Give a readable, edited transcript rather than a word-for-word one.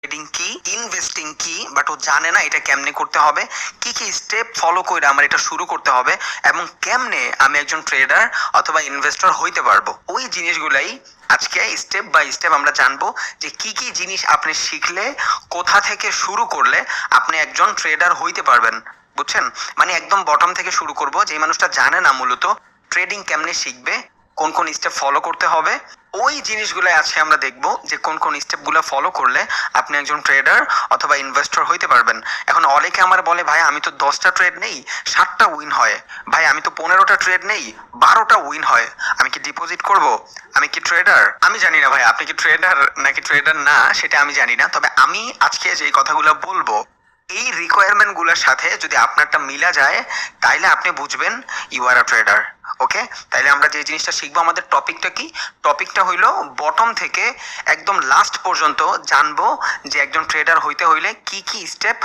Trading কি, investing কি, but ও জানে না এটা কেমনে করতে হবে, কি কি স্টেপ ফলো করে আমার এটা শুরু করতে হবে এবং কেমনে আমি একজন ট্রেডার অথবা ইনভেস্টর হইতে পারবো। ওই জিনিসগুলাই আজকে স্টেপ বাই স্টেপ আমরা জানবো যে কি কি জিনিস আপনি শিখলে, কোথা থেকে শুরু করলে আপনি একজন ট্রেডার হইতে পারবেন। বুঝছেন? মানে একদম বটম থেকে শুরু করব। যে মানুষটা জানে না মূলত ট্রেডিং কেমনে শিখবে, কোন কোন স্টেপ ফলো করতে হবে, ওই জিনিসগুলো আজকে আমরা দেখব যে কোন কোন স্টেপগুলো ফলো করলে আপনি একজন ট্রেডার অথবা ইনভেস্টর হইতে পারবেন। এখন অনেকে আমার বলে, ভাই আমি তো 10টা ট্রেড নেই 7টা উইন হয়, ভাই আমি তো 15টা ট্রেড নেই 12টা উইন হয়, আমি কি ডিপোজিট করব? আমি কি ট্রেডার? আমি জানি না ভাই আপনি কি ট্রেডার নাকি ট্রেডার না, সেটা আমি জানি না। তবে আমি আজকে যে কথাগুলো বলবো এই রিকোয়ারমেন্ট গুলোর সাথে যদি আপনারটা মিলা যায় তাইলে আপনি বুঝবেন ইউ আর আ ট্রেডার। ওকে, তাইলে আমরা যে জিনিসটা শিখবো, আমাদের টপিকটা কি? টপিকটা হইলো বটম থেকে একদম লাস্ট পর্যন্ত জানবো যে একজন ট্রেডার হইতে হইলে কি কি স্টেপ